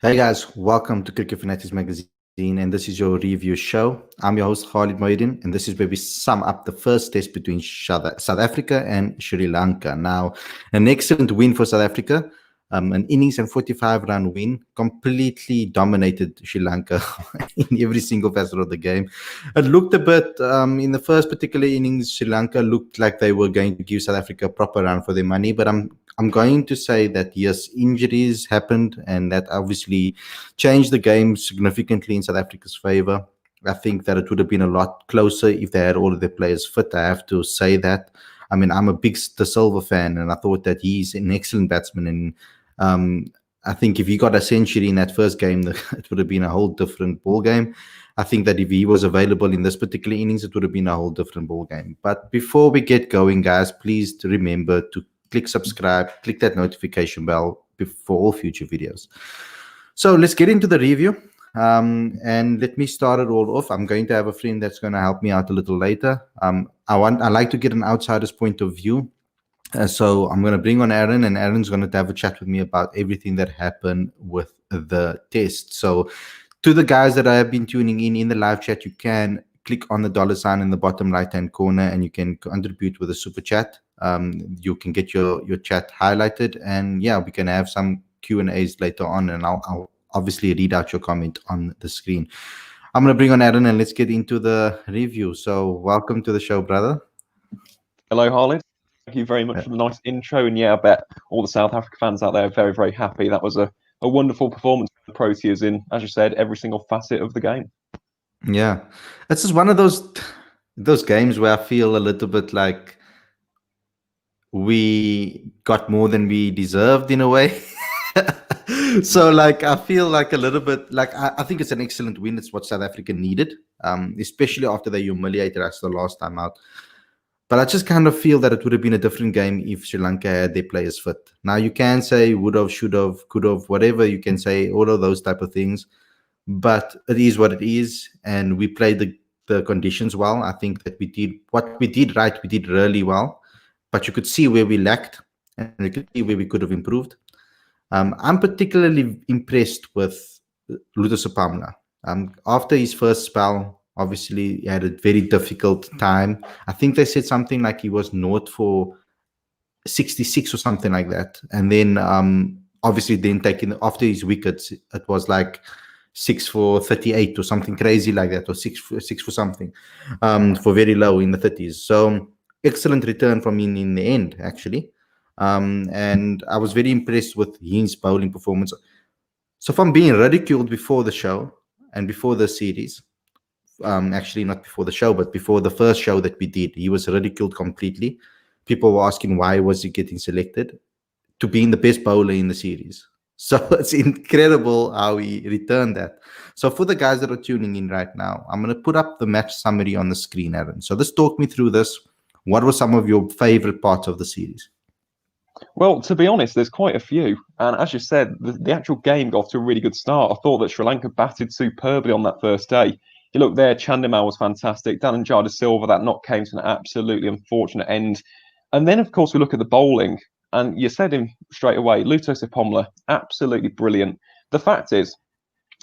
Hey guys, welcome to Cricket Fanatics Magazine, and this is your review show. I'm your host Khalid Moedin, and this is where we sum up the first test between South Africa and Sri Lanka. Now, an excellent win for South Africa, an innings and 45-run win, completely dominated Sri Lanka in every single facet of the game. It looked a bit, in the first particular innings, Sri Lanka looked like they were going to give South Africa a proper run for their money, but I'm going to say that yes, injuries happened, and that obviously changed the game significantly in South Africa's favor. I think that it would have been a lot closer if they had all of their players fit. I have to say that. I mean, I'm a big De Silva fan, and I thought that he's an excellent batsman. And I think if he got a century in that first game, it would have been a whole different ball game. I think that if he was available in this particular innings, it would have been a whole different ball game. But before we get going, guys, please remember to click subscribe, click that notification bell for all future videos. So let's get into the review. And let me start it all off. I'm going to have a friend that's going to help me out a little later. I like to get an outsider's point of view. So I'm going to bring on Aaron, and Aaron's going to have a chat with me about everything that happened with the test. So to the guys that I have been tuning in the live chat, you can click on the $ in the bottom right hand corner, and you can contribute with a super chat. You can get your chat highlighted, and yeah, we can have some Q&As later on, and I'll obviously read out your comment on the screen. I'm going to bring on Aaron, and let's get into the review. So welcome to the show, brother. Hello, Harlan. Thank you very much for the nice intro. And yeah, I bet all the South Africa fans out there are very, very happy. That was a wonderful performance for the Proteas in, as you said, every single facet of the game. Yeah, it's just one of those games where I feel a little bit like we got more than we deserved in a way. So like I feel like a little bit like I think it's an excellent win. It's what South Africa needed, especially after they humiliated us the last time out. But I just kind of feel that it would have been a different game if Sri Lanka had their players fit. Now you can say would have, should have, could have, whatever you can say, all of those type of things. But it is what it is, and we played the conditions well. I think that we did what we did right. We did really well, but you could see where we lacked, and you could see where we could have improved. I'm particularly impressed with Ruthless. After his first spell, obviously he had a very difficult time. I think they said something like he was not for 66 or something like that, and then obviously then taking after his wickets, it was like 6 for 38 or something crazy like that, or six for something, for very low in the 30s. So excellent return from him in the end, actually. And I was very impressed with his bowling performance. So from being ridiculed before the show and before the series, actually not before the show, but before the first show that we did, he was ridiculed completely. People were asking why was he getting selected to being the best bowler in the series. So it's incredible how he returned that. So for the guys that are tuning in right now, I'm going to put up the match summary on the screen, Aaron. So let's talk me through this. What were some of your favorite parts of the series? Well, to be honest, there's quite a few. And as you said, the actual game got off to a really good start. I thought that Sri Lanka batted superbly on that first day. You look there, Chandimal was fantastic. De Silva, that knock came to an absolutely unfortunate end. And then, of course, we look at the bowling. And you said him straight away, Luto Sipomla, absolutely brilliant. The fact is,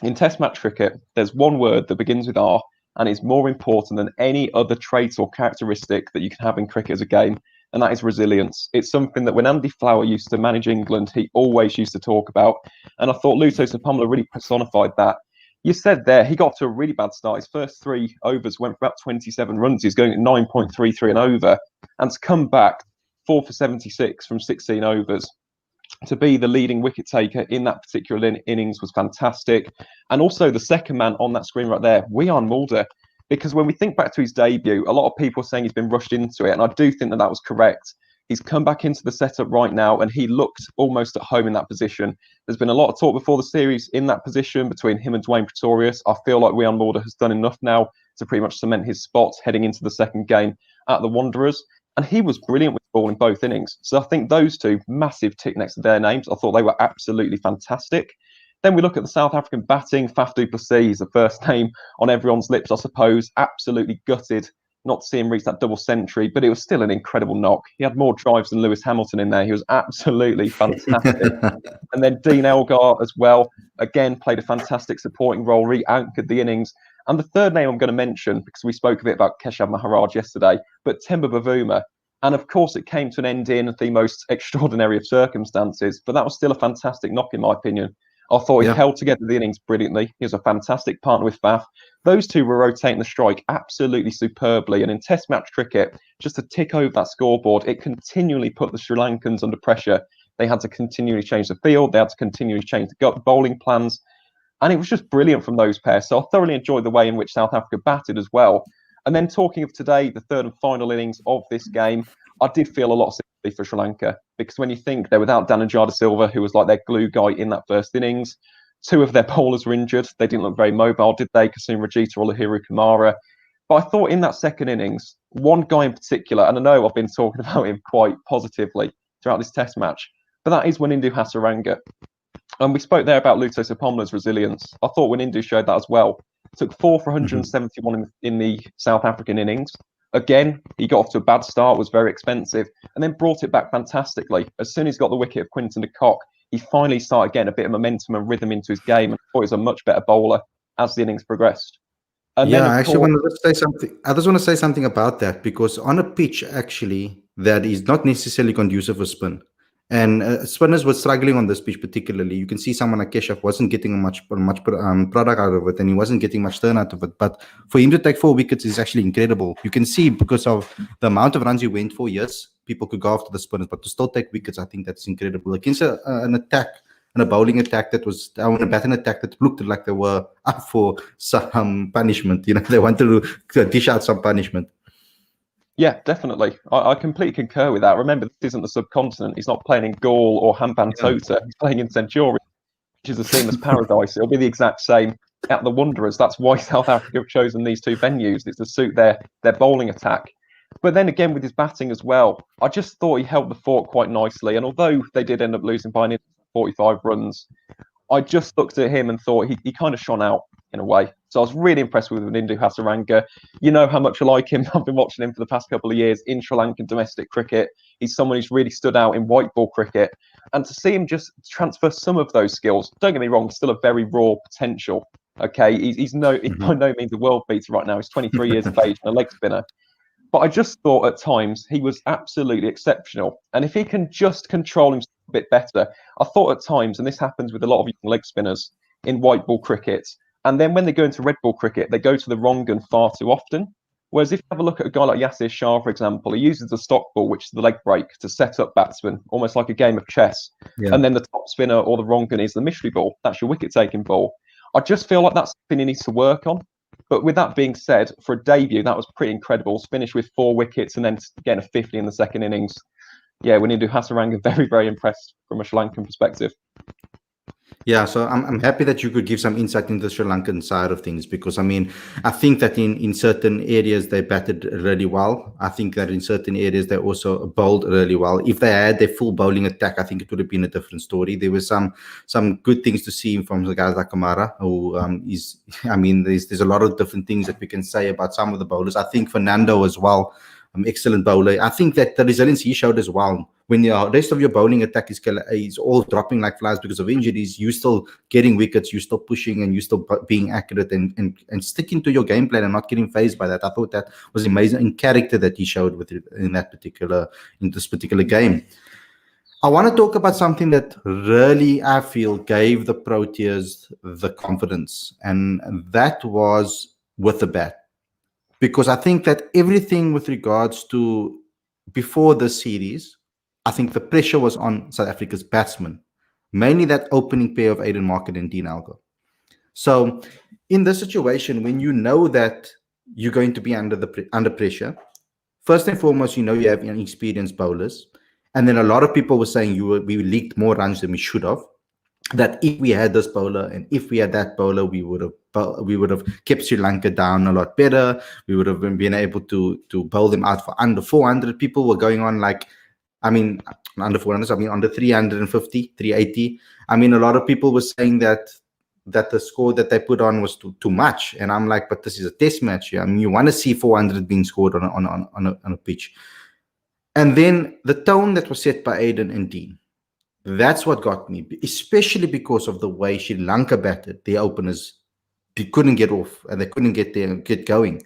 in Test match cricket, there's one word that begins with R, and it's more important than any other trait or characteristic that you can have in cricket as a game, and that is resilience. It's something that when Andy Flower used to manage England, he always used to talk about, and I thought Luto Sipomla really personified that. You said there, he got to a really bad start. His first 3 overs went for about 27 runs. He's going at 9.33 and over, and to come back 4 for 76 from 16 overs, to be the leading wicket taker in that particular innings was fantastic. And also the second man on that screen right there, Wian Mulder, because when we think back to his debut, a lot of people are saying he's been rushed into it, and I do think that that was correct. He's come back into the setup right now, and he looked almost at home in that position. There's been a lot of talk before the series in that position between him and Dwayne Pretorius. I feel like Wian Mulder has done enough now to pretty much cement his spot heading into the second game at the Wanderers. And he was brilliant with the ball in both innings. So I think those two, massive tick next to their names. I thought they were absolutely fantastic. Then we look at the South African batting. Faf du Plessis is the first name on everyone's lips, I suppose. Absolutely gutted not to see him reach that double century, but it was still an incredible knock. He had more drives than Lewis Hamilton in there. He was absolutely fantastic. And then Dean Elgar as well, again, played a fantastic supporting role, re-anchored the innings. And the third name I'm going to mention, because we spoke a bit about Keshav Maharaj yesterday, but Timber Bavuma. And of course, it came to an end in the most extraordinary of circumstances, but that was still a fantastic knock, in my opinion. I thought he held together the innings brilliantly. He was a fantastic partner with Faf. Those two were rotating the strike absolutely superbly. And in Test match cricket, just to tick over that scoreboard, it continually put the Sri Lankans under pressure. They had to continually change the field. They had to continually change the bowling plans. And it was just brilliant from those pairs. So I thoroughly enjoyed the way in which South Africa batted as well. And then talking of today, the third and final innings of this game, I did feel a lot of sympathy for Sri Lanka, because when you think they're without Dhananjaya Silva, who was like their glue guy in that first innings, two of their bowlers were injured. They didn't look very mobile, did they? Kasum Rajita or Lahiru Kumara. But I thought in that second innings, one guy in particular, and I know I've been talking about him quite positively throughout this Test match, but that is Wanindu Hasaranga. And we spoke there about Luto Sapomla's resilience. I thought Wanindu showed that as well. Took 4 for 171 in the South African innings. Again, he got off to a bad start, was very expensive, and then brought it back fantastically. As soon as he got the wicket of Quentin de Kock, he finally started getting a bit of momentum and rhythm into his game, and I thought he was a much better bowler as the innings progressed. And yeah, I actually want to say something. I just want to say something about that, because on a pitch actually that is not necessarily conducive for spin, and spinners were struggling on this pitch particularly. You can see someone like Keshav wasn't getting much product out of it, and he wasn't getting much turn out of it. But for him to take 4 wickets is actually incredible. You can see because of the amount of runs he went for, yes, people could go after the spinners, but to still take wickets, I think that's incredible. Against an attack, and a bowling attack that was a batting attack that looked like they were up for some punishment. They wanted to dish out some punishment. Yeah, definitely. I completely concur with that. Remember, this isn't the subcontinent. He's not playing in Gaul or Hambantota. He's playing in Centurion, which is a seamless paradise. It'll be the exact same at the Wanderers. That's why South Africa have chosen these two venues. It's to suit their bowling attack. But then again, with his batting as well, I just thought he held the fort quite nicely. And although they did end up losing by 45 runs, I just looked at him and thought he kind of shone out in a way. So I was really impressed with Wanindu Hasaranga. You know how much I like him. I've been watching him for the past couple of years in Sri Lankan domestic cricket. He's someone who's really stood out in white ball cricket. And to see him just transfer some of those skills, don't get me wrong, he's still a very raw potential. Okay, he's by no means a world beater right now. He's 23 years of age and a leg spinner. But I just thought at times he was absolutely exceptional. And if he can just control himself a bit better, I thought at times, and this happens with a lot of young leg spinners in white ball cricket, and then when they go into red ball cricket, they go to the wrong gun far too often. Whereas if you have a look at a guy like Yasir Shah, for example, he uses the stock ball, which is the leg break, to set up batsmen, almost like a game of chess. Yeah. And then the top spinner or the wrong gun is the mystery ball. That's your wicket-taking ball. I just feel like that's something he needs to work on. But with that being said, for a debut, that was pretty incredible. Finish with 4 wickets and then getting a 50 in the second innings. Yeah, Wanindu Hasaranga, very, very impressed from a Sri Lankan perspective. Yeah, so I'm happy that you could give some insight into the Sri Lankan side of things, because I think that in certain areas they batted really well. I think that in certain areas they also bowled really well. If they had their full bowling attack, I think it would have been a different story. There were some good things to see from the guys like Kamara, who there's a lot of different things that we can say about some of the bowlers. I think Fernando as well, excellent bowler. I think that the resilience he showed as well. When the rest of your bowling attack is all dropping like flies because of injuries, you're still getting wickets, you're still pushing, and you're still being accurate and sticking to your game plan and not getting phased by that. I thought that was amazing in character that he showed in this particular game. I want to talk about something that really, I feel, gave the Proteas the confidence, and that was with the bat. Because I think that everything with regards to before the series, I think the pressure was on South Africa's batsmen, mainly that opening pair of Aiden Market and Dean Elgar. So in this situation, when you know that you're going to be under pressure, first and foremost, you have inexperienced bowlers. And then a lot of people were saying we leaked more runs than we should have. That if we had this bowler and if we had that bowler, we would have kept Sri Lanka down a lot better. We would have been able to bowl them out for under 400. People were going on under 400, under 350, 380. A lot of people were saying that that the score that they put on was too much. And I'm like, but this is a test match. Yeah? I mean, you want to see 400 being scored on a pitch. And then the tone that was set by Aiden and Dean, that's what got me, especially because of the way Sri Lanka batted. The openers, they couldn't get off and they couldn't get going.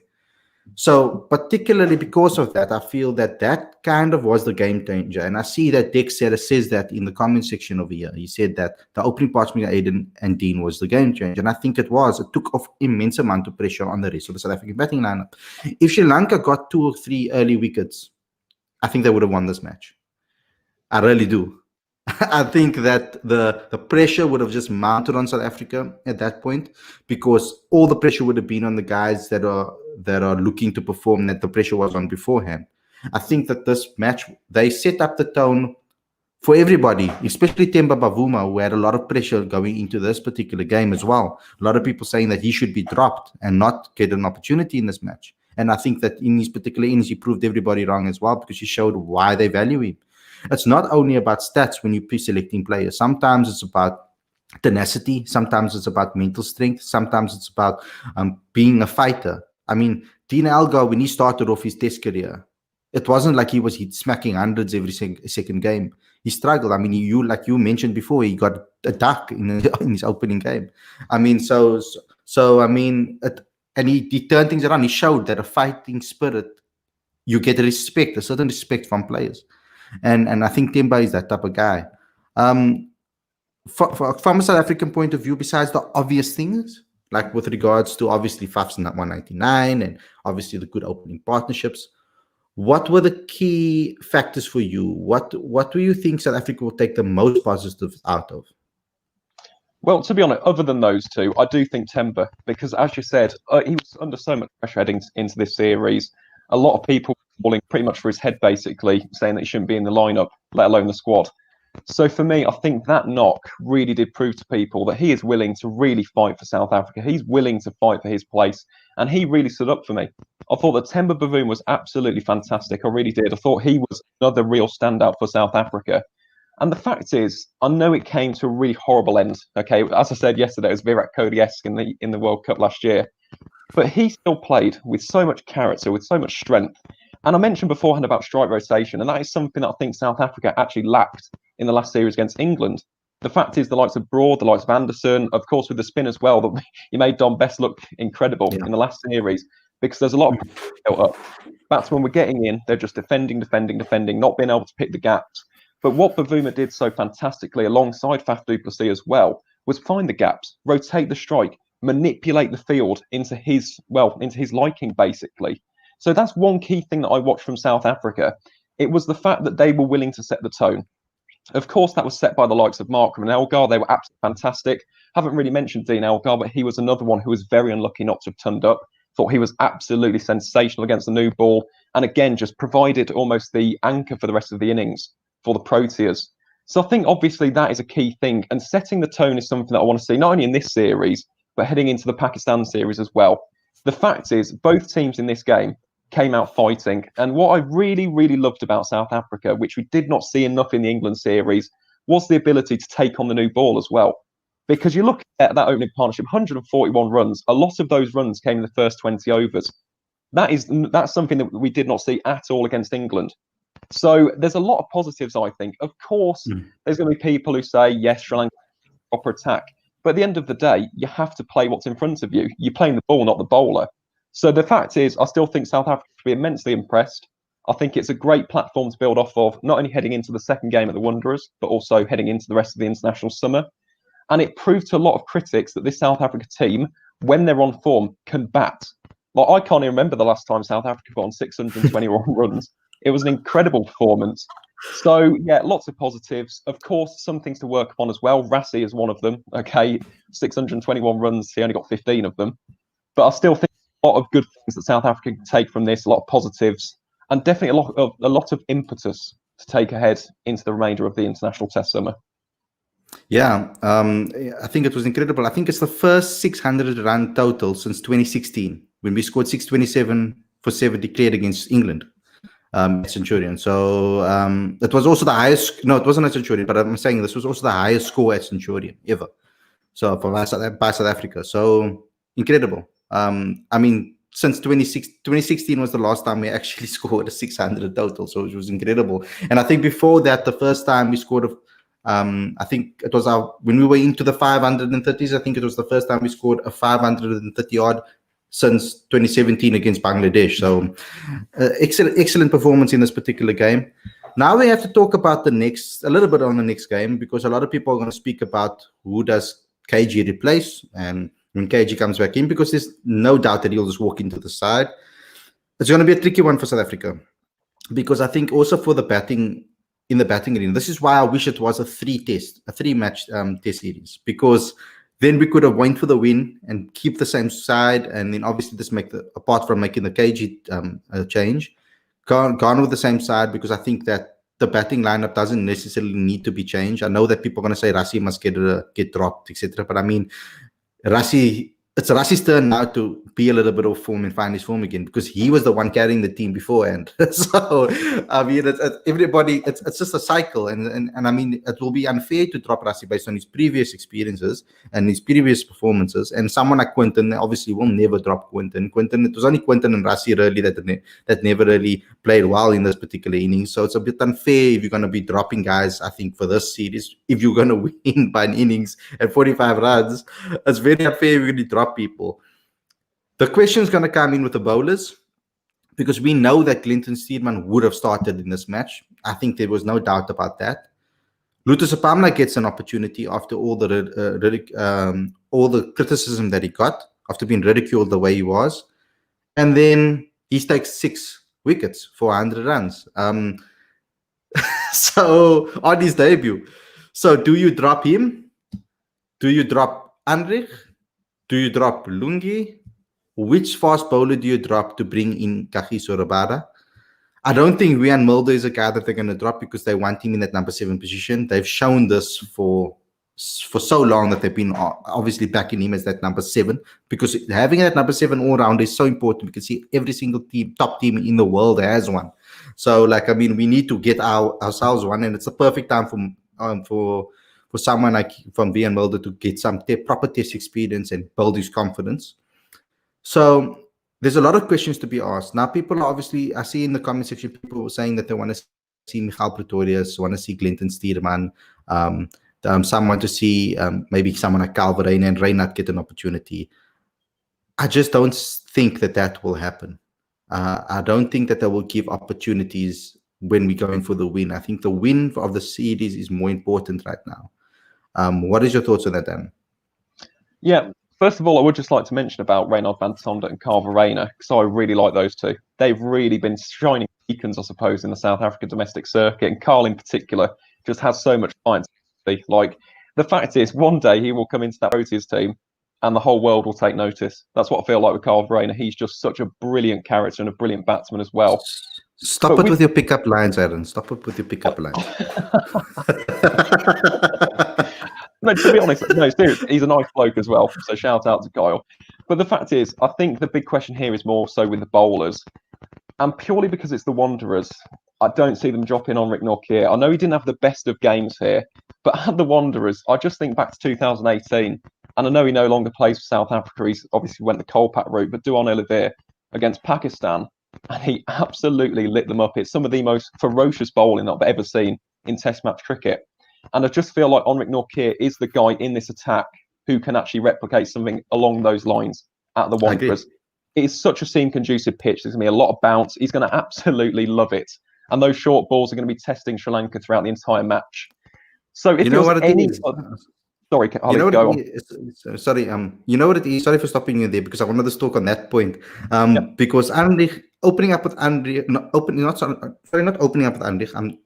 So particularly because of that, I feel that kind of was the game changer. And I see that Dex says that in the comment section over here. He said that the opening partnership between Aiden and Dean was the game changer. And I think it was. It took off immense amount of pressure on the rest of the South African batting lineup. If Sri Lanka got 2 or 3 early wickets, I think they would have won this match. I really do. I think that the pressure would have just mounted on South Africa at that point, because all the pressure would have been on the guys that are looking to perform, that the pressure was on beforehand. I think that this match, they set up the tone for everybody, especially Temba Bavuma, who had a lot of pressure going into this particular game as well. A lot of people saying that he should be dropped and not get an opportunity in this match. And I think that in his particular innings, he proved everybody wrong as well, because he showed why they value him. It's not only about stats when you're pre-selecting players. Sometimes it's about tenacity. Sometimes it's about mental strength. Sometimes it's about being a fighter. I mean, Dean Elgar, when he started off his test career, it wasn't like he was smacking hundreds every second game. He struggled. I mean, like you mentioned before, he got a duck in his opening game. I mean, so I mean, and he turned things around. He showed that a fighting spirit, you get respect, a certain respect from players. And I think Temba is that type of guy. From a South African point of view, besides the obvious things, like with regards to obviously Faf's 199 and obviously the good opening partnerships, what were the key factors for you? What do you think South Africa will take the most positives out of? Well, to be honest, other than those two, I do think Temba, because as you said, he was under so much pressure heading into this series. A lot of people falling pretty much for his head, basically, saying that he shouldn't be in the lineup, let alone the squad. So for me, I think that knock really did prove to people that he is willing to really fight for South Africa. He's willing to fight for his place, and he really stood up for me. I thought that Temba Bavuma was absolutely fantastic. I really did. I thought he was another real standout for South Africa. And the fact is, I know it came to a really horrible end. Okay, as I said yesterday, it was Virat Kohli-esque in the World Cup last year. But he still played with so much character, with so much strength. And I mentioned beforehand about strike rotation, and that is something that I think South Africa actually lacked in the last series against England. The fact is, the likes of Broad, the likes of Anderson, of course with the spin as well, that he made Dom Best look incredible in the last series, because there's a lot of built up. That's when we're getting in, they're just defending, not being able to pick the gaps. But what Bavuma did so fantastically alongside Faf du Plessis as well was find the gaps, rotate the strike, manipulate the field into his liking, basically. So that's one key thing that I watched from South Africa. It was the fact that they were willing to set the tone. Of course, that was set by the likes of Markram and Elgar. They were absolutely fantastic. Haven't really mentioned Dean Elgar, but he was another one who was very unlucky not to have turned up. Thought he was absolutely sensational against the new ball. And again, just provided almost the anchor for the rest of the innings for the Proteas. So I think obviously that is a key thing. And setting the tone is something that I want to see, not only in this series, but heading into the Pakistan series as well. The fact is, both teams in this game came out fighting. And what I really, really loved about South Africa, which we did not see enough in the England series, was the ability to take on the new ball as well. Because you look at that opening partnership, 141 runs, a lot of those runs came in the first 20 overs. That's something that we did not see at all against England. So there's a lot of positives, I think. Of course, there's going to be people who say, yes, Sri Lanka proper attack. But at the end of the day, you have to play what's in front of you. You're playing the ball, not the bowler. So the fact is, I still think South Africa should be immensely impressed. I think it's a great platform to build off of, not only heading into the second game at the Wanderers, but also heading into the rest of the international summer. And it proved to a lot of critics that this South Africa team, when they're on form, can bat. Like, I can't even remember the last time South Africa got on 621 runs. It was an incredible performance. So, yeah, lots of positives. Of course, some things to work upon as well. Rassie is one of them. Okay, 621 runs. He only got 15 of them. But I still think a lot of good things that South Africa can take from this, a lot of positives, and definitely a lot of impetus to take ahead into the remainder of the international test summer. Yeah, I think it was incredible. I think it's the first 600 run total since 2016, when we scored 627 for 7 declared against England. Centurion. So it was also the highest. No, it wasn't at Centurion, but I'm saying this was also the highest score at Centurion ever. So for by South Africa. So incredible. I mean, since 2016 was the last time we actually scored a 600 total. So it was incredible. And I think before that, the first time we scored I think it was when we were into the 530s, I think it was the first time we scored a 530 odd since 2017 against Bangladesh. So excellent performance in this particular game. Now we have to talk about a little bit on the next game, because a lot of people are going to speak about who does KG replace and when KG comes back in, because there's no doubt that he'll just walk into the side. It's going to be a tricky one for South Africa, because I think also for the batting, in the batting arena, this is why I wish it was a three-match test series, because then we could have went for the win and keep the same side, and then obviously just apart from making the KG change, gone with the same side, because I think that the batting lineup doesn't necessarily need to be changed. I know that people are going to say Rassie must get dropped, etc. But I mean, it's Rassie's turn now to be a little bit of form and find his form again, because he was the one carrying the team beforehand. So I mean, everybody. It's just a cycle, and I mean, it will be unfair to drop Rassie based on his previous experiences and his previous performances. And someone like Quentin obviously will never drop Quentin. It was only Quentin and Rassie really that never really played well in this particular inning. So it's a bit unfair if you're going to be dropping guys. I think for this series, if you're going to win by an innings at 45 runs, it's very unfair if you're going to drop people. The question is going to come in with the bowlers, because we know that Clinton Steedman would have started in this match. I think there was no doubt about that. Lutus Apamla gets an opportunity after all the criticism that he got, after being ridiculed the way he was, and then he takes 6 wickets for 100 runs. So on his debut, so do you drop him? Do you drop Andrich? Do you drop Lungi? Which fast bowler do you drop to bring in Kagiso Rabada? I don't think Rian Mulder is a guy that they're going to drop, because they want him in that number 7 position. They've shown this for so long that they've been obviously backing him as that number 7, because having that number 7 all round is so important. We can see every single top team in the world has one. So, like, I mean, we need to get ourselves one, and it's a perfect time for someone like from Rian Mulder to get some proper test experience and build his confidence. So there's a lot of questions to be asked. Now, people are obviously, I see in the comment section, people saying that they want to see Mikhail Torres, want to see Clinton Steedman, some want to see maybe someone like Calvin and Reynard get an opportunity. I just don't think that will happen. I don't think that they will give opportunities when we're going for the win. I think the win of the series is more important right now. What is your thoughts on that, Dan? Yeah. First of all, I would just like to mention about Reynard van Tonder and Carl Verena, because I really like those two. They've really been shining beacons, I suppose, in the South African domestic circuit. And Carl in particular just has so much fun. Like, the fact is, one day he will come into that Proteas team and the whole world will take notice. That's what I feel like with Carl Verena. He's just such a brilliant character and a brilliant batsman as well. Stop it with your pickup lines, Aaron. Stop it with your pickup lines. No, to be honest, no, seriously, he's a nice bloke as well. So shout out to Kyle. But the fact is, I think the big question here is more so with the bowlers. And purely because it's the Wanderers, I don't see them dropping on Rick Nortje. I know he didn't have the best of games here, but at the Wanderers, I just think back to 2018, and I know he no longer plays for South Africa. He's obviously went the Kolpat route, but Duan Olivier against Pakistan, and he absolutely lit them up. It's some of the most ferocious bowling I've ever seen in Test match cricket. And I just feel like Henrik Nortje is the guy in this attack who can actually replicate something along those lines at the Wanderers. It is such a seam-conducive pitch. There's going to be a lot of bounce. He's going to absolutely love it. And those short balls are going to be testing Sri Lanka throughout the entire match. So if there was any... Sorry, I'll go on. Sorry, you know what it is? Sorry for stopping you there, because I wanted to talk on that point. Because opening up with Andrich, not opening up with Andrich,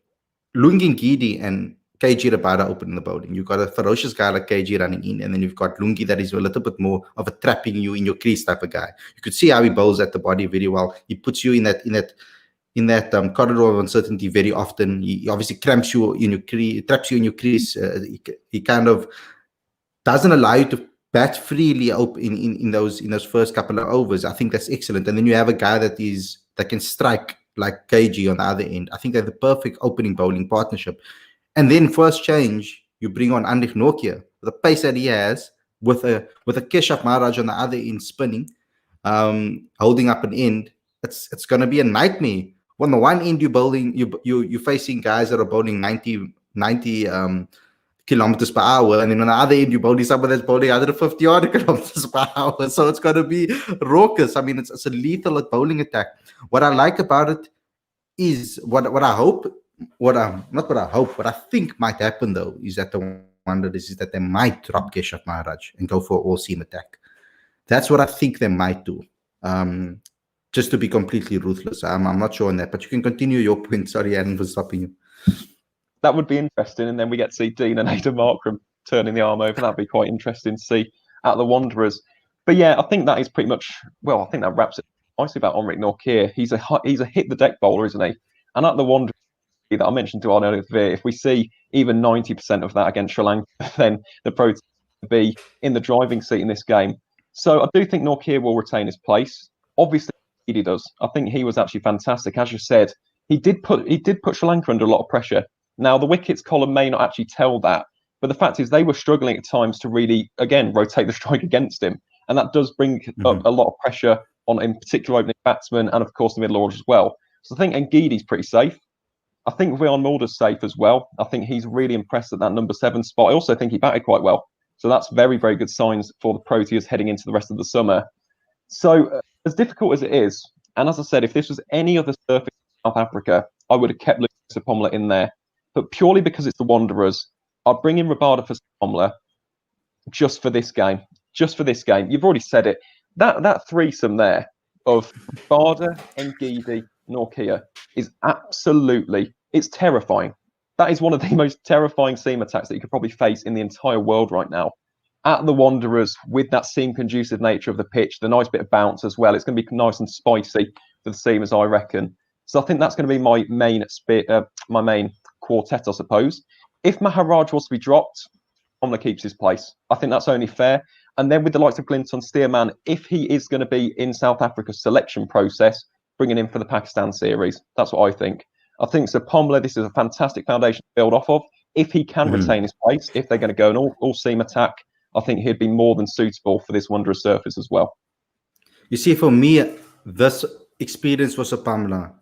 Lungi Ngidi and KG Rabada open in the bowling. You've got a ferocious guy like KG running in, and then you've got Lungi that is a little bit more of a trapping you in your crease type of guy. You could see how he bowls at the body very well. He puts you in that corridor of uncertainty very often. He obviously cramps you in your crease, traps you in your crease. He kind of doesn't allow you to bat freely in those first couple of overs. I think that's excellent. And then you have a guy that can strike like KG on the other end. I think they're the perfect opening bowling partnership. And then first change, you bring on Henrik Nortje. The pace that he has, with a Keshav Maharaj on the other end spinning, holding up an end, it's going to be a nightmare. On the one end, you're facing guys that are bowling 90 kilometers per hour, and then on the other end, you're bowling someone that's bowling 150 odd kilometers per hour. So it's going to be raucous. I mean, it's a lethal bowling attack. What I like about it is what I think might happen though is that that they might drop Keshav Maharaj and go for all seam attack. That's what I think they might do. Just to be completely ruthless. I'm not sure on that, but you can continue your point. Sorry, Adam, for stopping you. That would be interesting, and then we get to see Dean and Aidan Markram turning the arm over. That'd be quite interesting to see at the Wanderers. But yeah, I think that is pretty much, well, I think that wraps it nicely about Henrik Nortje. He's a hit the deck bowler, isn't he? And at the Wanderers that I mentioned to Arnold, if we see even 90% of that against Sri Lanka, then the Proteas will be in the driving seat in this game. So I do think Nortje will retain his place. Obviously, he does. I think he was actually fantastic. As you said, he did put Sri Lanka under a lot of pressure. Now, the wickets column may not actually tell that, but the fact is they were struggling at times to really, again, rotate the strike against him. And that does bring up a lot of pressure on, in particular, opening batsmen and, of course, the middle order as well. So I think Ngidi's pretty safe. I think Vian Mulder's safe as well. I think he's really impressed at that number 7 spot. I also think he batted quite well. So that's very, very good signs for the Proteas heading into the rest of the summer. So as difficult as it is, and as I said, if this was any other surface in South Africa, I would have kept Lucas Pomla in there. But purely because it's the Wanderers, I'd bring in Rabada for Pomla just for this game. Just for this game. You've already said it. That threesome there of Rabada, Ngidi, Nortje is absolutely, it's terrifying. That is one of the most terrifying seam attacks that you could probably face in the entire world right now. At the Wanderers, with that seam-conducive nature of the pitch, the nice bit of bounce as well, it's going to be nice and spicy for the seamers, I reckon. So I think that's going to be my main quartet, I suppose. If Maharaj was to be dropped, Pomla keeps his place. I think that's only fair. And then with the likes of Glinton Stearman, if he is going to be in South Africa's selection process, bringing him for the Pakistan series. That's what I think. I think so. Pomla, this is a fantastic foundation to build off of. If he can retain his place, if they're going to go an all-seam attack, I think he'd be more than suitable for this Wanderers surface as well. You see, for me, this experience was Pomla.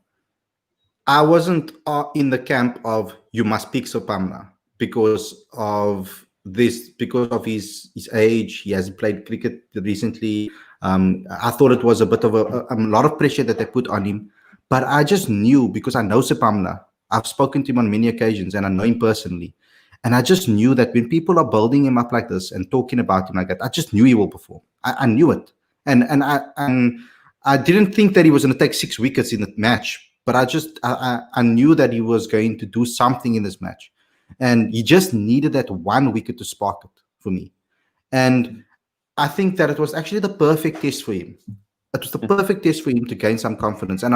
I wasn't in the camp of you must pick Pomla because of this, because of his age. He hasn't played cricket recently. I thought it was a bit of a lot of pressure that they put on him. But I just knew, because I know Pomla. I've spoken to him on many occasions and I know him personally. And I just knew that when people are building him up like this and talking about him like that, I just knew he will perform. I knew it. And I didn't think that he was going to take 6 wickets in the match. But I knew that he was going to do something in this match. And he just needed that 1 wicket to spark it for me. And I think that it was actually the perfect test for him. It was the perfect test for him to gain some confidence. And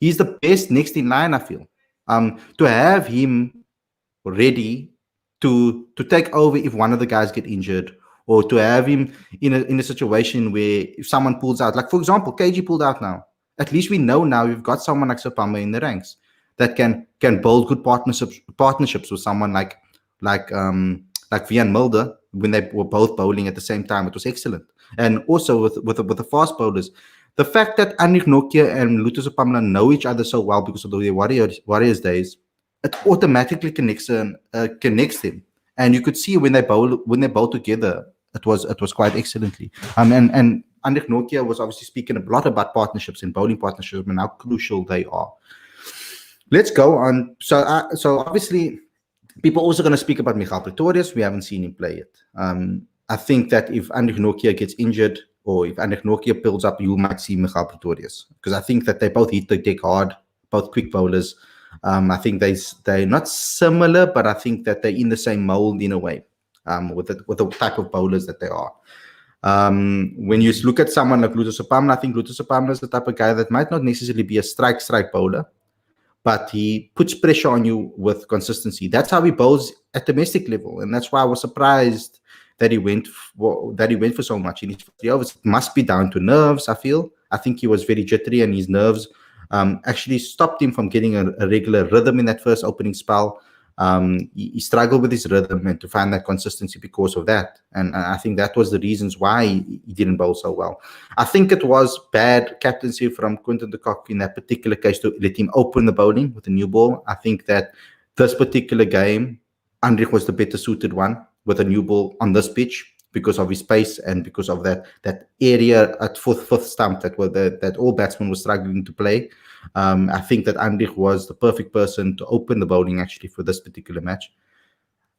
he's the best next in line, I feel. To have him ready to take over if one of the guys get injured, or to have him in a situation where if someone pulls out, like for example, KG pulled out now. At least we know now we've got someone like Pomla in the ranks that can build good partnerships with someone like Vian Mulder when they were both bowling at the same time. It was excellent. And also with the fast bowlers, the fact that Henrik Nortje and Lucas Pomla know each other so well because of the Warriors days, it automatically connects them. And you could see when they bowl together, it was quite excellently. And Henrik Nortje was obviously speaking a lot about partnerships and bowling partnerships and how crucial they are. Let's go on. So obviously, people are also going to speak about Mikhail Torres. We haven't seen him play yet. I think that if Henrik Nortje gets injured or if Henrik Nortje builds up, you might see Mikhail Torres, because I think that they both hit the deck hard, both quick bowlers. I think they're not similar, but I think that they're in the same mold in a way, with the type of bowlers that they are. When you look at someone like Lucas Pomla, I think Lucas Pomla is the type of guy that might not necessarily be a strike bowler, but he puts pressure on you with consistency. That's how he bowls at domestic level, and that's why I was surprised that he went for so much in his first overs. It must be down to nerves, I feel. I think he was very jittery, and his nerves actually stopped him from getting a regular rhythm in that first opening spell. He struggled with his rhythm and to find that consistency because of that. And I think that was the reasons why he didn't bowl so well. I think it was bad captaincy from Quentin de Kock in that particular case to let him open the bowling with a new ball. I think that this particular game, Andrich was the better suited one with a new ball on this pitch because of his pace and because of that area at fifth stump that all batsmen were struggling to play. I think that Andrich was the perfect person to open the bowling actually for this particular match.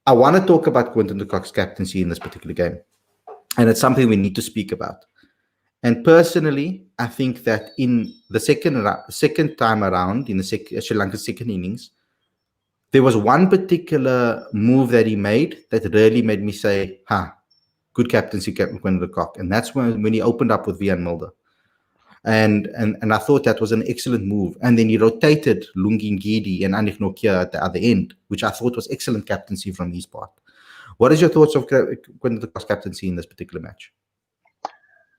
I want to talk about Quentin de Kock's captaincy in this particular game, and it's something we need to speak about. And personally, I think that in the second time around in the Sri Lanka's second innings, there was one particular move that he made that really made me say, good captaincy, Captain Quentin de Kock. And that's when he opened up with Vian Mulder. And I thought that was an excellent move. And then he rotated Lungi Ngidi and Anik Nokia at the other end, which I thought was excellent captaincy from his part. What is your thoughts of Quentin de Kock's captaincy in this particular match?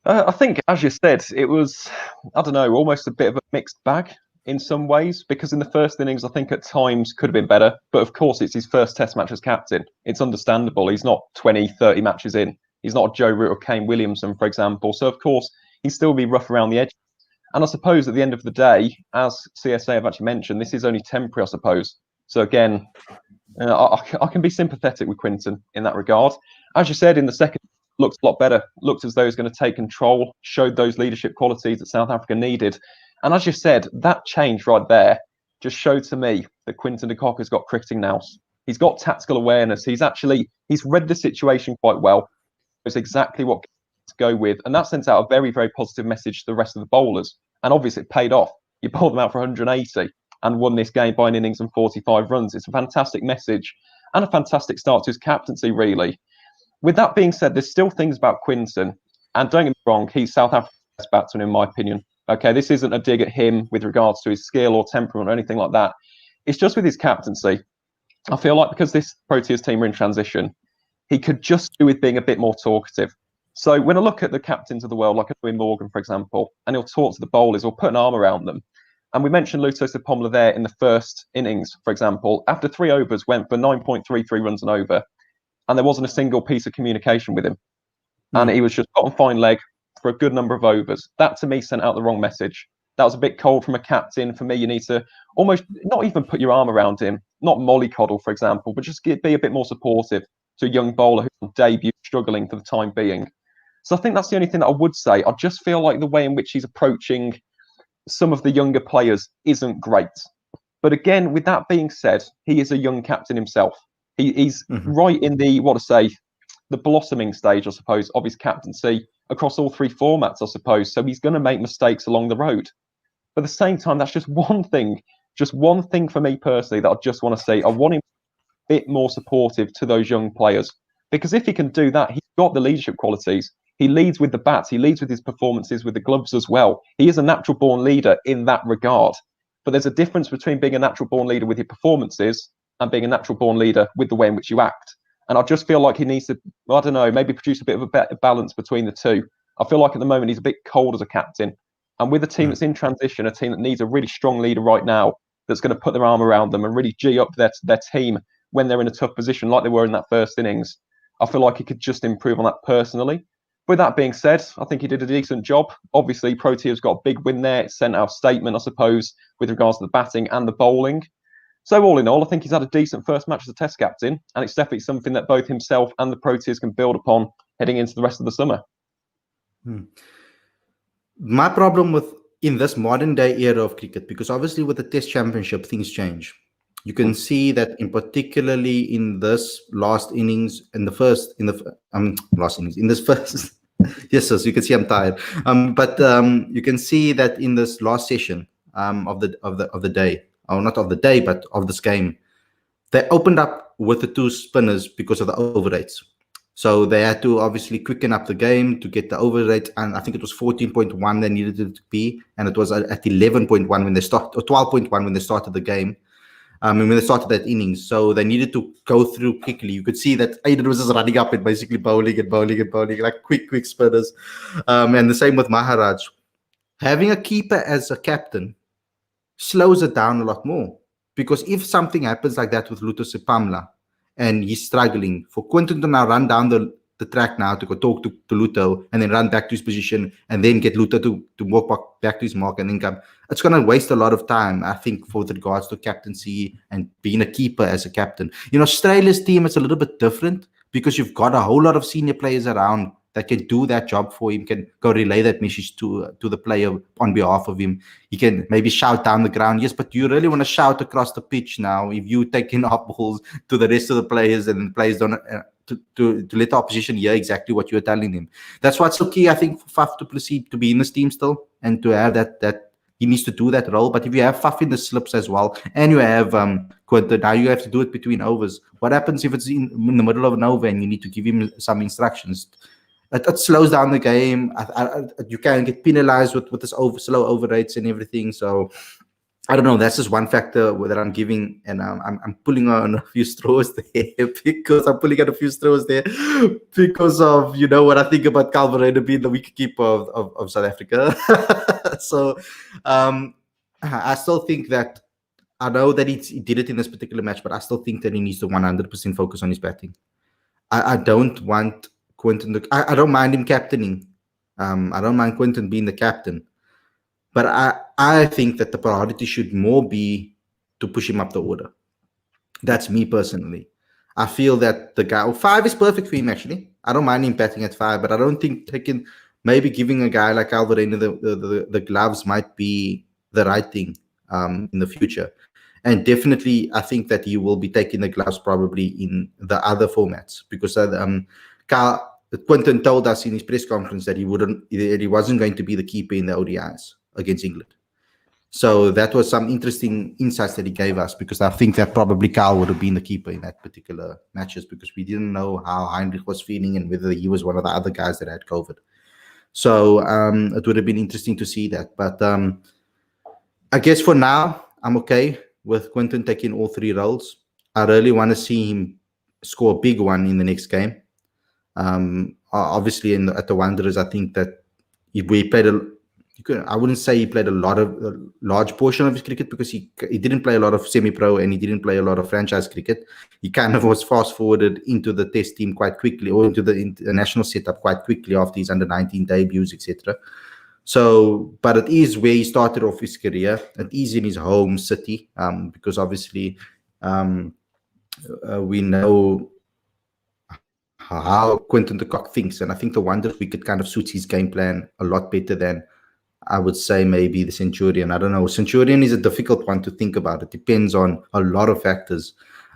I think, as you said, it was, I don't know, almost a bit of a mixed bag in some ways, because in the first innings, I think at times could have been better. But of course, it's his first test match as captain. It's understandable. He's not 20, 30 matches in. He's not Joe Root or Kane Williamson, for example. So, of course, he'd still be rough around the edge. And I suppose at the end of the day, as CSA have actually mentioned, this is only temporary, I suppose. So, again, I can be sympathetic with Quentin in that regard. As you said, in the second, looked a lot better. Looked as though he was going to take control, showed those leadership qualities that South Africa needed. And as you said, that change right there just showed to me that Quentin de Kock has got cricketing nous. He's got tactical awareness. He's read the situation quite well. Knows exactly what to go with. And that sends out a very, very positive message to the rest of the bowlers. And obviously it paid off. You bowled them out for 180 and won this game by an innings and 45 runs. It's a fantastic message and a fantastic start to his captaincy, really. With that being said, there's still things about Quentin. And don't get me wrong, he's South Africa's best batsman in my opinion. Okay, this isn't a dig at him with regards to his skill or temperament or anything like that. It's just with his captaincy. I feel like because this Proteas team are in transition, he could just do with being a bit more talkative. So when I look at the captains of the world, like Owen Morgan, for example, and he'll talk to the bowlers or put an arm around them. And we mentioned Luto Sipomla there in the first innings, for example. After 3 overs, went for 9.33 runs an over, and there wasn't a single piece of communication with him. And he was just put on fine leg for a good number of overs. That to me sent out the wrong message. That was a bit cold from a captain. For me, you need to almost not even put your arm around him, not mollycoddle, for example, but just be a bit more supportive to a young bowler who's on debut struggling for the time being. So I think that's the only thing that I would say. I just feel like the way in which he's approaching some of the younger players isn't great. But again, with that being said, he is a young captain himself. He's right in the blossoming stage, I suppose, of his captaincy across all 3 formats, I suppose. So he's going to make mistakes along the road. But at the same time, that's just one thing for me personally that I just want to see. I want him a bit more supportive to those young players. Because if he can do that, he's got the leadership qualities. He leads with the bats. He leads with his performances with the gloves as well. He is a natural-born leader in that regard. But there's a difference between being a natural-born leader with your performances and being a natural-born leader with the way in which you act. And I just feel like he needs to, I don't know, maybe produce a bit of a better balance between the two. I feel like at the moment he's a bit cold as a captain. And with a team that's in transition, a team that needs a really strong leader right now that's going to put their arm around them and really G up their team when they're in a tough position like they were in that first innings, I feel like he could just improve on that personally. With that being said, I think he did a decent job. Obviously, Proteas got a big win there. It sent out a statement, I suppose, with regards to the batting and the bowling. So all in all, I think he's had a decent first match as a test captain, and it's definitely something that both himself and the Proteas can build upon heading into the rest of the summer. My problem in this modern day era of cricket, because obviously with the Test Championship, things change. You can see that particularly in this last innings, in this first, yes, you can see I'm tired. But you can see that in this last session of the day, or not of the day, but of this game, they opened up with the 2 spinners because of the over rates. So they had to obviously quicken up the game to get the over rate, and I think it was 14.1 they needed it to be, and it was at 11.1 when they started, or 12.1 when they started the game. When they started that innings, so they needed to go through quickly. You could see that Aiden was just running up and basically bowling, like quick spinners. And the same with Maharaj. Having a keeper as a captain slows it down a lot more, Because if something happens like that with Luto Sepamla and he's struggling, for Quentin to now run down the track now to go talk to Luto and then run back to his position and then get Luto to walk back to his mark and then come, it's going to waste a lot of time, I think, for the regards to captaincy and being a keeper as a captain. In Australia's team, it's a little bit different because you've got a whole lot of senior players around that can do that job for him, can go relay that message to the player on behalf of him. He can maybe shout down the ground. Yes, but you really want to shout across the pitch now if you taking off balls to the rest of the players and the players don't to let the opposition hear exactly what you're telling them. That's what's so key, I think, for Faf to proceed to be in this team still and to have that he needs to do that role. But if you have Faf in the slips as well and you have Quentin, now you have to do it between overs. What happens if it's in the middle of an over and you need to give him some instructions? It slows down the game. You can get penalized with this slow over rates and everything. So I don't know. That's just one factor that I'm giving, and I'm pulling on a few straws there because of what I think about Calvareno being the wicketkeeper of South Africa. So I still think that I know that he did it in this particular match, but I still think that he needs to 100% focus on his batting. I don't want Quentin. I don't mind him captaining. I don't mind Quentin being the captain. But I think that the priority should more be to push him up the order. That's me personally. I feel that the guy, 5 is perfect for him, actually. I don't mind him batting at 5, but I don't think maybe giving a guy like Alvarez the gloves might be the right thing in the future. And definitely, I think that he will be taking the gloves probably in the other formats because Quentin told us in his press conference that he wasn't going to be the keeper in the ODIs against England. So that was some interesting insights that he gave us because I think that probably Carl would have been the keeper in that particular matches because we didn't know how Heinrich was feeling and whether he was one of the other guys that had COVID. So it would have been interesting to see that. But I guess for now, I'm okay with Quentin taking all 3 roles. I really want to see him score a big one in the next game. Obviously, at the Wanderers, I think that we played I wouldn't say he played a large portion of his cricket because he didn't play a lot of semi-pro and he didn't play a lot of franchise cricket. He kind of was fast-forwarded into the test team quite quickly or into the international setup quite quickly after his under-19 debuts, etc. So, but it is where he started off his career. It is in his home city because obviously we know how Quentin de Kock thinks, and I think the Wanderers wicket kind of suits his game plan a lot better than I would say maybe the Centurion. I don't know. Centurion is a difficult one to think about. It depends on a lot of factors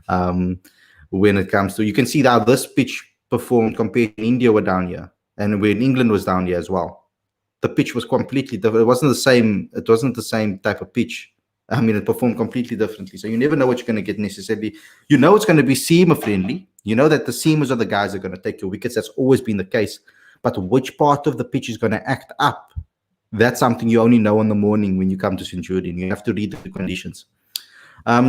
when it comes to. You can see how this pitch performed compared to India were down here, and when England was down here as well. The pitch was completely different. It wasn't the same. It wasn't the same type of pitch. I mean, it performed completely differently. So you never know what you're going to get necessarily. You know it's going to be seamer friendly. You know that the seamers are the guys that are going to take your wickets. That's always been the case. But which part of the pitch is going to act up? That's something you only know in the morning when you come to Centurion. You have to read the conditions.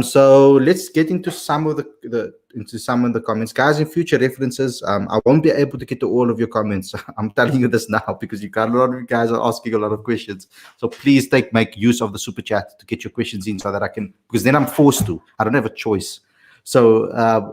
So let's get into some of the comments, guys. In future references, I won't be able to get to all of your comments. I'm telling you this now because a lot of you guys are asking a lot of questions. So please make use of the super chat to get your questions in so that I can, because then I'm forced to. I don't have a choice. So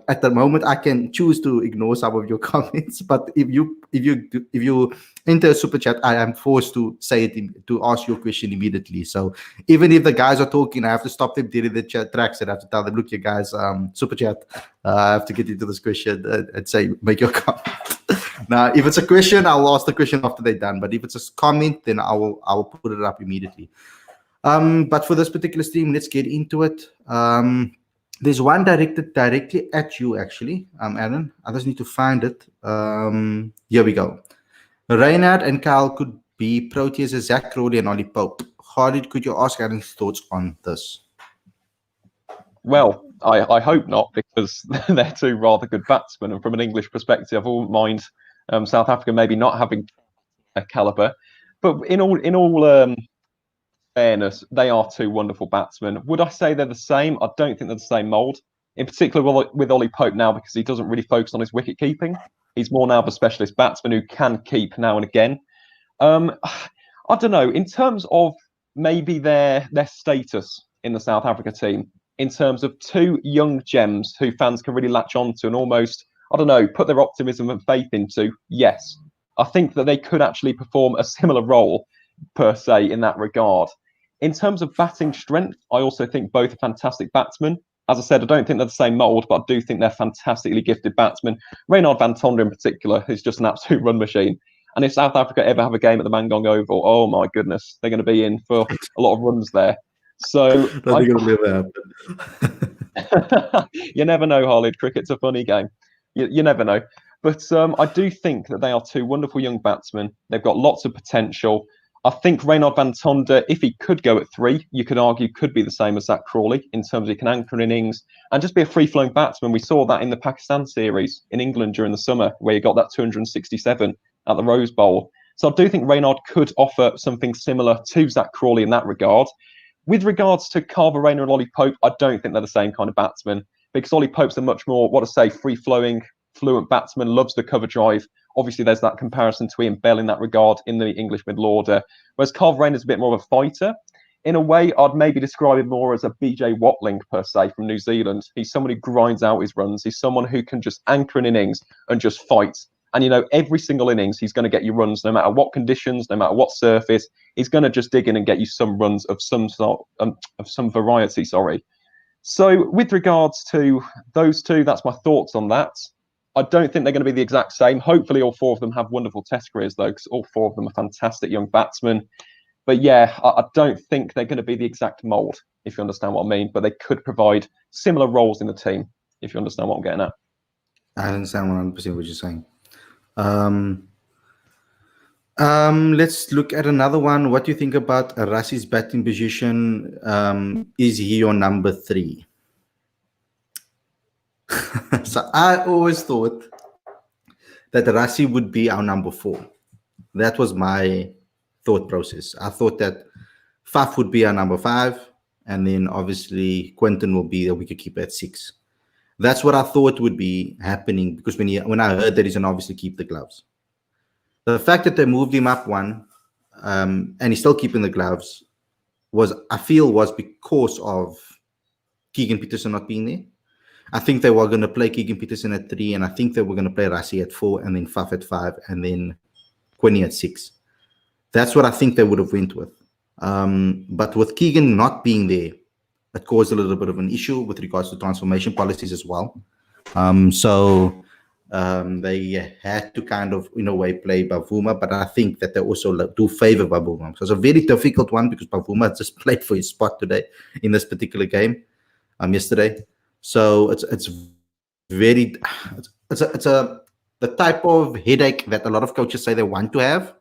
at the moment, I can choose to ignore some of your comments. But if you enter a super chat, I am forced to say it to ask your question immediately. So even if the guys are talking, I have to stop them during the chat tracks and I have to tell them, look, you guys, super chat. I have to get into this question and say, make your comment. Now, if it's a question, I'll ask the question after they're done. But if it's a comment, then I will put it up immediately. But for this particular stream, let's get into it. There's one directed directly at you, actually, Aaron. I just need to find it. Here we go. Reynard and Kyle could be Proteas as Zach Crawley and Ollie Pope. Khalid, could you ask Aaron's thoughts on this? Well, I hope not, because they're 2 rather good batsmen. And from an English perspective, I wouldn't mind South Africa maybe not having a caliber. But in all fairness, they are 2 wonderful batsmen. Would I say they're the same? I don't think they're the same mould. In particular with Ollie Pope now, because he doesn't really focus on his wicket keeping. He's more now of a specialist batsman who can keep now and again. I don't know. In terms of maybe their status in the South Africa team, in terms of two young gems who fans can really latch onto and almost, I don't know, put their optimism and faith into, yes. I think that they could actually perform a similar role, per se, in that regard. In terms of batting strength, I also think both are fantastic batsmen. As I said, I don't think they're the same mould, but I do think they're fantastically gifted batsmen. Reynard van Tonder in particular is just an absolute run machine. And if South Africa ever have a game at the Mangong Oval, oh my goodness, they're going to be in for a lot of runs there. So I think it'll never happen. You never know, Harley. Cricket's a funny game. You never know. But I do think that they are two wonderful young batsmen. They've got lots of potential. I think Reynard van Tonder, if he could go at 3, you could argue could be the same as Zach Crawley in terms of he can anchor an innings and just be a free-flowing batsman. We saw that in the Pakistan series in England during the summer where he got that 267 at the Rose Bowl. So I do think Reynard could offer something similar to Zach Crawley in that regard. With regards to Carver Rayner and Ollie Pope, I don't think they're the same kind of batsman because Ollie Pope's a much more, free-flowing, fluent batsman, loves the cover drive. Obviously, there's that comparison to Ian Bell in that regard in the English middle order, whereas Carver Rayner's a bit more of a fighter. In a way, I'd maybe describe him more as a BJ Watling, per se, from New Zealand. He's someone who grinds out his runs. He's someone who can just anchor an innings and just fight. And, every single innings, he's going to get you runs, no matter what conditions, no matter what surface. He's going to just dig in and get you some runs of some sort, of some variety, So with regards to those two, that's my thoughts on that. I don't think they're going to be the exact same. Hopefully all 4 of them have wonderful test careers, though, because all 4 of them are fantastic young batsmen. But yeah, I don't think they're going to be the exact mould, if you understand what I mean. But they could provide similar roles in the team, if you understand what I'm getting at. I understand 100% what you're saying. Let's look at another one. What do you think about Rassi's batting position? Is he your number 3? So I always thought that Rassi would be our number 4. That was my thought process. I thought that Faf would be our number 5, and then obviously Quentin will be a wicketkeeper at 6. That's what I thought would be happening because when I heard that he's going to obviously keep the gloves. The fact that they moved him up 1 and he's still keeping the gloves was because of Keegan Peterson not being there. I think they were going to play Keegan Peterson at 3, and I think they were going to play Rassi at 4, and then Faf at 5, and then Quentin at 6. That's what I think they would have went with. But with Keegan not being there, it caused a little bit of an issue with regards to transformation policies as well. So they had to kind of, in a way, play Bavuma, but I think that they also do favor Bavuma. So it's a very difficult one because Bavuma just played for his spot today in this particular game, yesterday. So it's the type of headache that a lot of coaches say they want to have.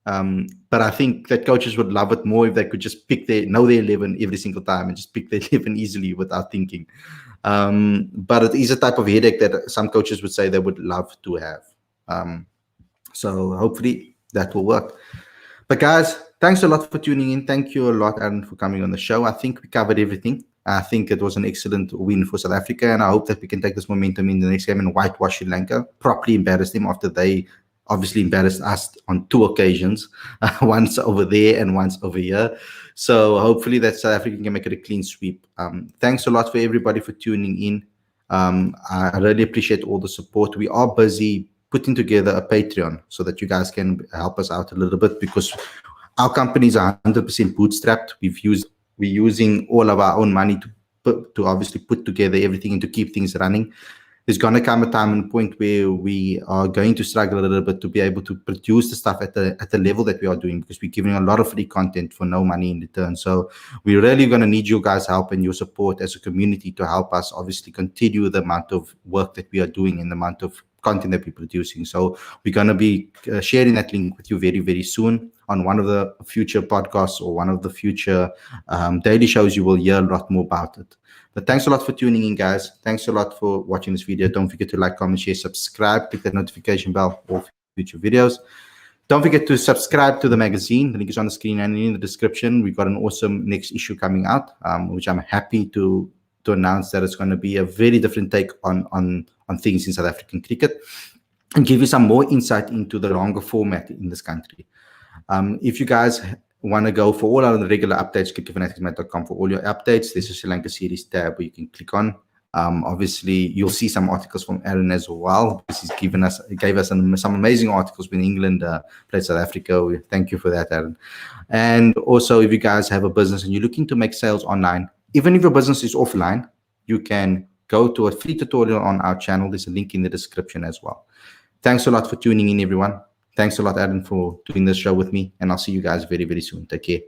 But I think that coaches would love it more if they could just know their 11 every single time and just pick their 11 easily without thinking. But it is a type of headache that some coaches would say they would love to have. So hopefully that will work. But guys, thanks a lot for tuning in. Thank you a lot, Aaron, for coming on the show. I think we covered everything. I think it was an excellent win for South Africa, and I hope that we can take this momentum in the next game and whitewash Sri Lanka, properly embarrass them after they obviously embarrassed us on 2 occasions, once over there and once over here. So hopefully that South Africa can make it a clean sweep. Thanks a lot for everybody for tuning in. I really appreciate all the support. We are busy putting together a Patreon so that you guys can help us out a little bit because our company is 100% bootstrapped. We're using all of our own money to obviously put together everything and to keep things running. There's going to come a time and point where we are going to struggle a little bit to be able to produce the stuff at the level that we are doing because we're giving a lot of free content for no money in return. So we're really going to need you guys' help and your support as a community to help us obviously continue the amount of work that we are doing and the amount of content that we're producing. So we're going to be sharing that link with you very, very soon on one of the future podcasts or one of the future daily shows. You will hear a lot more about it. But thanks a lot for tuning in, guys. Thanks a lot for watching this video. Don't forget to like, comment, share, subscribe, click that notification bell for future videos. Don't forget to subscribe to the magazine. The link is on the screen and in the description. We've got an awesome next issue coming out, which I'm happy to announce that it's going to be a very different take on things in South African cricket and give you some more insight into the longer format in this country. If you guys want to go for all our regular updates, cricketfanaticsmate.com for all your updates. There's a Sri Lanka series tab where you can click on. Obviously, you'll see some articles from Aaron as well, because he gave us some amazing articles when England played South Africa. Thank you for that, Aaron. And also, if you guys have a business and you're looking to make sales online, even if your business is offline, you can go to a free tutorial on our channel. There's a link in the description as well. Thanks a lot for tuning in, everyone. Thanks a lot, Aaron, for doing this show with me. And I'll see you guys very, very soon. Take care.